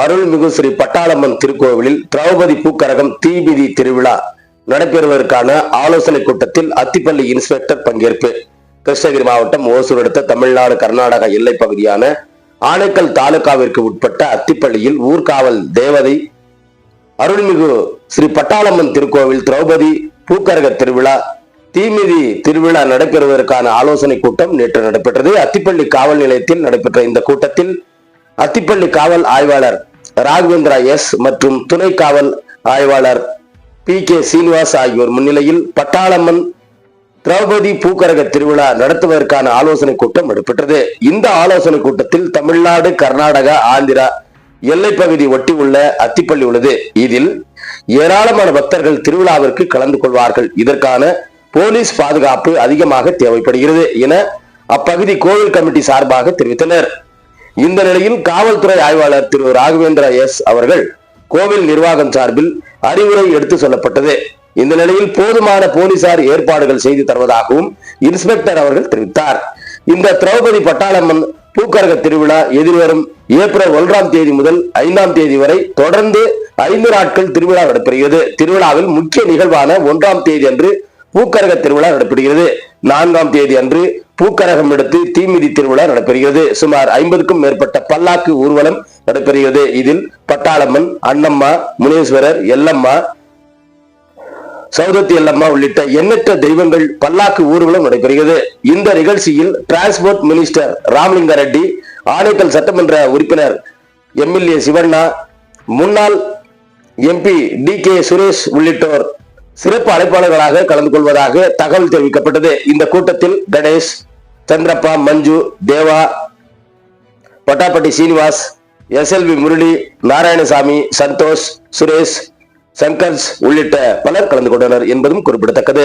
அருள்மிகு ஸ்ரீ பட்டாளம்மன் திருக்கோவிலில் திரௌபதி பூக்கரகம் தீமிதி திருவிழா நடைபெறுவதற்கான ஆலோசனை கூட்டத்தில் அத்திப்பள்ளி இன்ஸ்பெக்டர் பங்கேற்பு. கிருஷ்ணகிரி மாவட்டம் ஓசூர் அடுத்த தமிழ்நாடு கர்நாடக எல்லை பகுதியான ஆனைக்கல் தாலுகாவிற்கு உட்பட்ட அத்திப்பள்ளியில் ஊர்காவல் தேவதை அருள்மிகு ஸ்ரீ பட்டாளம்மன் திருக்கோவில் திரௌபதி பூக்கரக திருவிழா தீமிதி திருவிழா நடைபெறுவதற்கான ஆலோசனை கூட்டம் நேற்று நடைபெற்றது. அத்திப்பள்ளி காவல் நிலையத்தில் நடைபெற்ற இந்த கூட்டத்தில் அத்திப்பள்ளி காவல் ஆய்வாளர் ராகவேந்திரா எஸ் மற்றும் துணை காவல் ஆய்வாளர் PK சீனிவாஸ் ஆகியோர் முன்னிலையில் பட்டாளம்மன் திரௌபதி பூக்கரக திருவிழா நடத்துவதற்கான ஆலோசனை கூட்டம் நடைபெற்றது. இந்த ஆலோசனை கூட்டத்தில் தமிழ்நாடு, கர்நாடகா, ஆந்திரா எல்லை பகுதி ஒட்டி உள்ள அத்திப்பள்ளி உள்ளது. இதில் ஏராளமான பக்தர்கள் திருவிழாவிற்கு கலந்து கொள்வார்கள். இதற்கான போலீஸ் பாதுகாப்பு அதிகமாக தேவைப்படுகிறது என அப்பகுதி கோவில் கமிட்டி சார்பாக தெரிவித்தனர். இந்த நிலையில் காவல்துறை ஆய்வாளர் திரு ராகவேந்திரா எஸ் அவர்கள் கோவில் நிர்வாகம் சார்பில் அறிவுரை எடுத்து சொல்லப்பட்டது. இந்த நிலையில் போதுமான போலீசார் ஏற்பாடுகள் செய்து தருவதாகவும் இன்ஸ்பெக்டர் அவர்கள் தெரிவித்தார். இந்த திரௌபதி பட்டாளம்மன் பூக்கரக திருவிழா எதிர்வரும் ஏப்ரல் 1ஆம் தேதி முதல் 5ஆம் தேதி வரை தொடர்ந்து 5 நாட்கள் திருவிழா நடைபெறுகிறது. திருவிழாவில் முக்கிய நிகழ்வான 1ஆம் தேதி அன்று பூக்கரக திருவிழா நடைபெறுகிறது. 4ஆம் தேதி அன்று பூக்கரகம் எடுத்து தீமிதி திருவிழா நடைபெறுகிறது. சுமார் 50க்கும் மேற்பட்ட பல்லாக்கு ஊர்வலம் நடைபெறுகிறது. இதில் பட்டாளம்மன், அண்ணம்மா, முனீஸ்வரர், எல்லம்மா, சௌதத்தி எல்லம்மா உள்ளிட்ட எண்ணற்ற தெய்வங்கள் பல்லாக்கு ஊர்வலம் நடைபெறுகிறது. இந்த நிகழ்ச்சியில் டிரான்ஸ்போர்ட் மினிஸ்டர் ராமலிங்க ரெட்டி, ஆனைக்கல் சட்டமன்ற உறுப்பினர் MLA சிவண்ணா, முன்னாள் MP DK சுரேஷ் உள்ளிட்டோர் சிறப்பு அழைப்பாளர்களாக கலந்து கொள்வதாக தகவல் தெரிவிக்கப்பட்டது. இந்த கூட்டத்தில் கணேஷ், சந்திரப்பா, மஞ்சு, தேவா, பட்டாப்பட்டி சீனிவாஸ், SLV முரளி, நாராயணசாமி, சந்தோஷ், சுரேஷ், சங்கர்ஸ் உள்ளிட்ட பலர் கலந்து கொண்டனர் என்பதும் குறிப்பிடத்தக்கது.